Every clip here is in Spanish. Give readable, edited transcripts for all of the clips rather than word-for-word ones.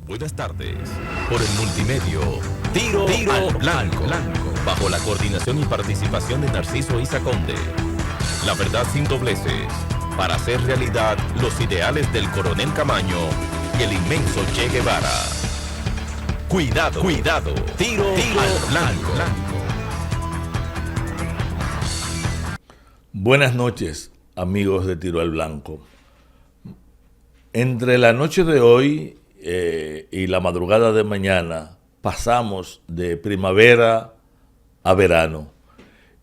Buenas tardes. Por el multimedio, Tiro al Blanco. Bajo la coordinación y participación de Narciso Isa Conde. La verdad sin dobleces. Para hacer realidad los ideales del Coronel Camaño y el inmenso Che Guevara. Cuidado. Tiro al Blanco. Buenas noches, amigos de Tiro al Blanco. Entre la noche de hoy y la madrugada de mañana pasamos de primavera a verano.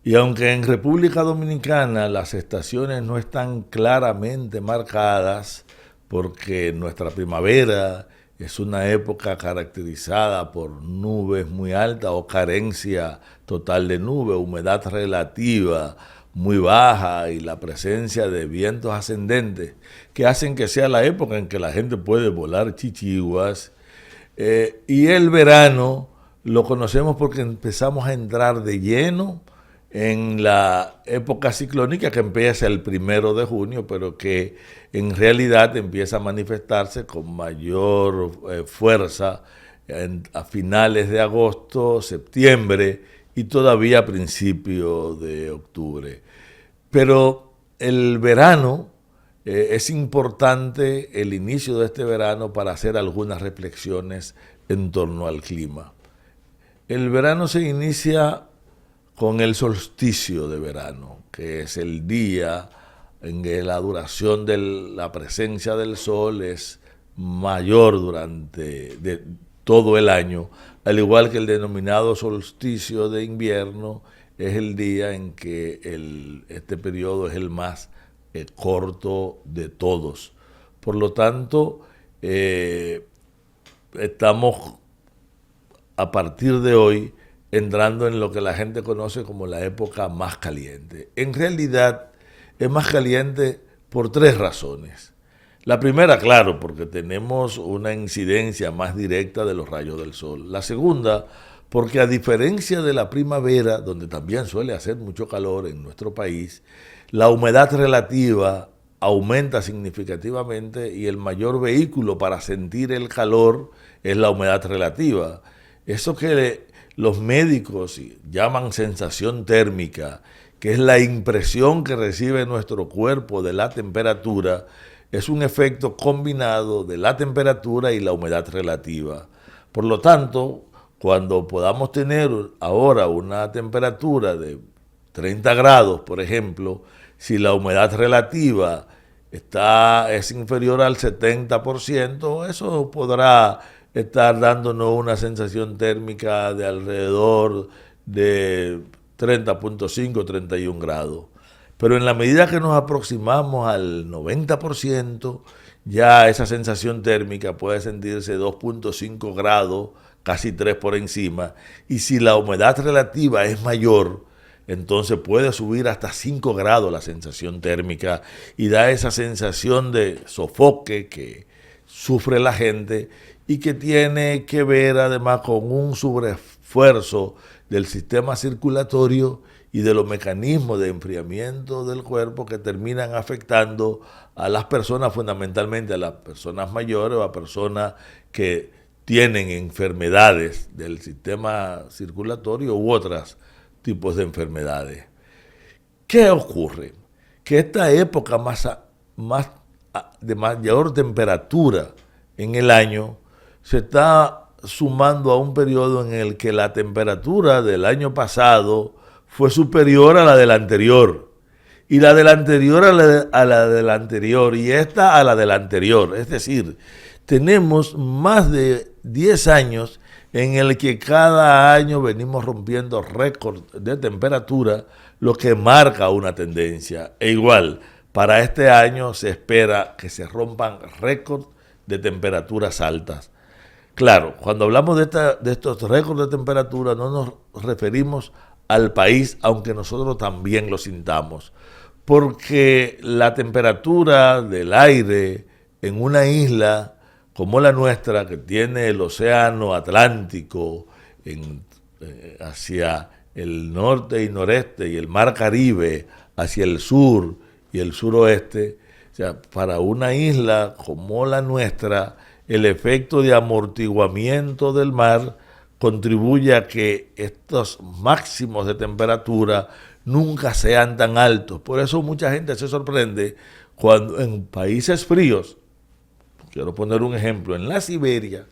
Y aunque en República Dominicana las estaciones no están claramente marcadas, porque nuestra primavera es una época caracterizada por nubes muy altas o carencia total de nubes, humedad relativa muy baja y la presencia de vientos ascendentes que hacen que sea la época en que la gente puede volar chichiguas. Y el verano lo conocemos porque empezamos a entrar de lleno en la época ciclónica que empieza el 1 de junio, pero que en realidad empieza a manifestarse con mayor fuerza a finales de agosto, septiembre y todavía a principios de octubre. Pero el verano, es importante el inicio de este verano para hacer algunas reflexiones en torno al clima. El verano se inicia con el solsticio de verano, que es el día en que la duración de la presencia del sol es mayor durante todo el año, al igual que el denominado solsticio de invierno es el día en que este periodo es el más corto de todos. Por lo tanto, estamos a partir de hoy entrando en lo que la gente conoce como la época más caliente. En realidad es más caliente por 3 razones. La primera, claro, porque tenemos una incidencia más directa de los rayos del sol. La segunda, porque a diferencia de la primavera, donde también suele hacer mucho calor en nuestro país, la humedad relativa aumenta significativamente y el mayor vehículo para sentir el calor es la humedad relativa. Eso que los médicos llaman sensación térmica, que es la impresión que recibe nuestro cuerpo de la temperatura, es un efecto combinado de la temperatura y la humedad relativa. Por lo tanto, cuando podamos tener ahora una temperatura de 30 grados, por ejemplo, si la humedad relativa es inferior al 70%, eso podrá estar dándonos una sensación térmica de alrededor de 30.5, 31 grados. Pero en la medida que nos aproximamos al 90%, ya esa sensación térmica puede sentirse 2.5 grados, casi 3 por encima. Y si la humedad relativa es mayor, entonces puede subir hasta 5 grados la sensación térmica y da esa sensación de sofoque que sufre la gente y que tiene que ver además con un sobreesfuerzo del sistema circulatorio y de los mecanismos de enfriamiento del cuerpo que terminan afectando a las personas, fundamentalmente a las personas mayores o a personas que tienen enfermedades del sistema circulatorio u otros tipos de enfermedades. ¿Qué ocurre? Que esta época de mayor temperatura en el año se está sumando a un periodo en el que la temperatura del año pasado fue superior a la del anterior, y la del anterior a la del anterior, y esta a la del anterior. Es decir, tenemos más de 10 años en el que cada año venimos rompiendo récords de temperatura, lo que marca una tendencia. E igual, para este año se espera que se rompan récords de temperaturas altas. Claro, cuando hablamos de estos récords de temperatura no nos referimos al país, aunque nosotros también lo sintamos, porque la temperatura del aire en una isla como la nuestra, que tiene el océano Atlántico hacia el norte y noreste y el mar Caribe hacia el sur y el suroeste, o sea, para una isla como la nuestra el efecto de amortiguamiento del mar contribuye a que estos máximos de temperatura nunca sean tan altos. Por eso mucha gente se sorprende cuando en países fríos, quiero poner un ejemplo, en la Siberia,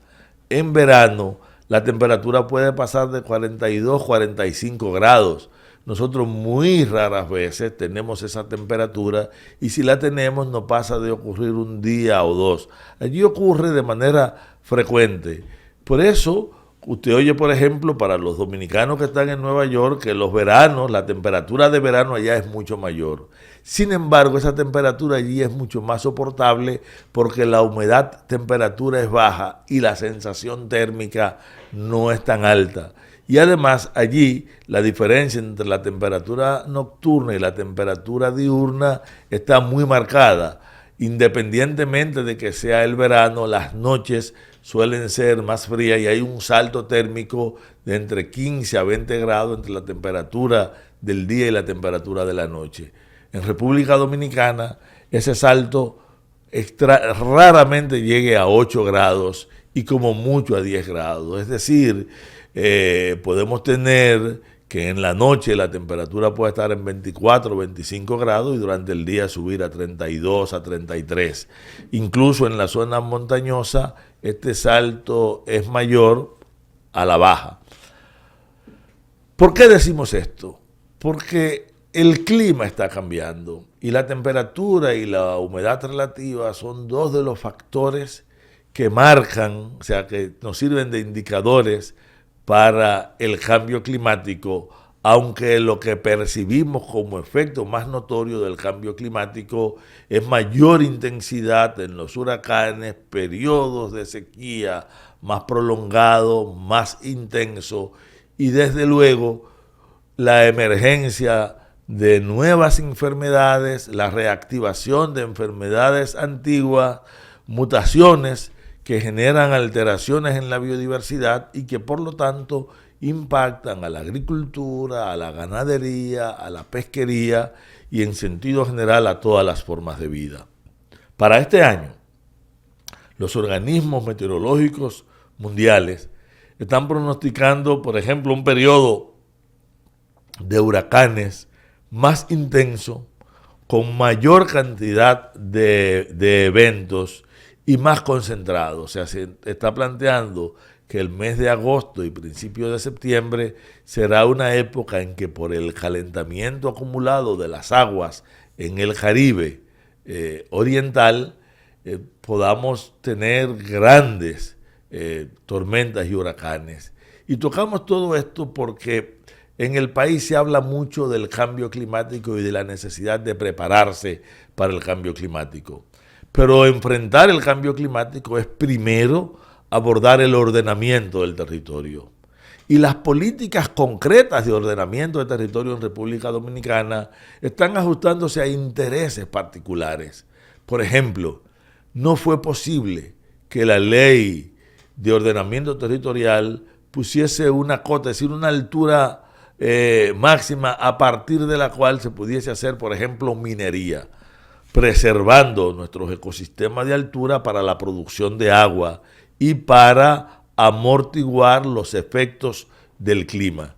en verano, la temperatura puede pasar de 42, 45 grados. Nosotros muy raras veces tenemos esa temperatura y si la tenemos no pasa de ocurrir un día o dos. Allí ocurre de manera frecuente. Por eso, usted oye, por ejemplo, para los dominicanos que están en Nueva York, que los veranos, la temperatura de verano allá es mucho mayor. Sin embargo, esa temperatura allí es mucho más soportable porque la humedad temperatura es baja y la sensación térmica no es tan alta. Y además allí la diferencia entre la temperatura nocturna y la temperatura diurna está muy marcada. Independientemente de que sea el verano, las noches suelen ser más frías y hay un salto térmico de entre 15 a 20 grados entre la temperatura del día y la temperatura de la noche. En República Dominicana ese salto raramente llegue a 8 grados y como mucho a 10 grados. Es decir, podemos tener que en la noche la temperatura puede estar en 24 o 25 grados y durante el día subir a 32, a 33. Incluso en la zona montañosa este salto es mayor a la baja. ¿Por qué decimos esto? Porque el clima está cambiando y la temperatura y la humedad relativa son dos de los factores que marcan, o sea, que nos sirven de indicadores para el cambio climático, aunque lo que percibimos como efecto más notorio del cambio climático es mayor intensidad en los huracanes, periodos de sequía más prolongados, más intensos y desde luego la emergencia de nuevas enfermedades, la reactivación de enfermedades antiguas, mutaciones que generan alteraciones en la biodiversidad y que por lo tanto impactan a la agricultura, a la ganadería, a la pesquería y en sentido general a todas las formas de vida. Para este año, los organismos meteorológicos mundiales están pronosticando, por ejemplo, un periodo de huracanes más intenso, con mayor cantidad de eventos y más concentrado. O sea, se está planteando que el mes de agosto y principios de septiembre será una época en que por el calentamiento acumulado de las aguas en el Caribe oriental podamos tener grandes tormentas y huracanes. Y tocamos todo esto porque en el país se habla mucho del cambio climático y de la necesidad de prepararse para el cambio climático. Pero enfrentar el cambio climático es primero abordar el ordenamiento del territorio. Y las políticas concretas de ordenamiento del territorio en República Dominicana están ajustándose a intereses particulares. Por ejemplo, no fue posible que la ley de ordenamiento territorial pusiese una cota, es decir, una altura máxima a partir de la cual se pudiese hacer, por ejemplo, minería, preservando nuestros ecosistemas de altura para la producción de agua y para amortiguar los efectos del clima.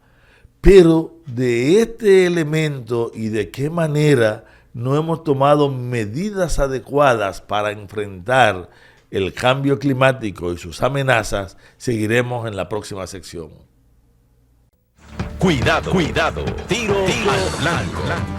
Pero de este elemento y de qué manera no hemos tomado medidas adecuadas para enfrentar el cambio climático y sus amenazas, seguiremos en la próxima sección. Cuidado, cuidado, tiro al blanco.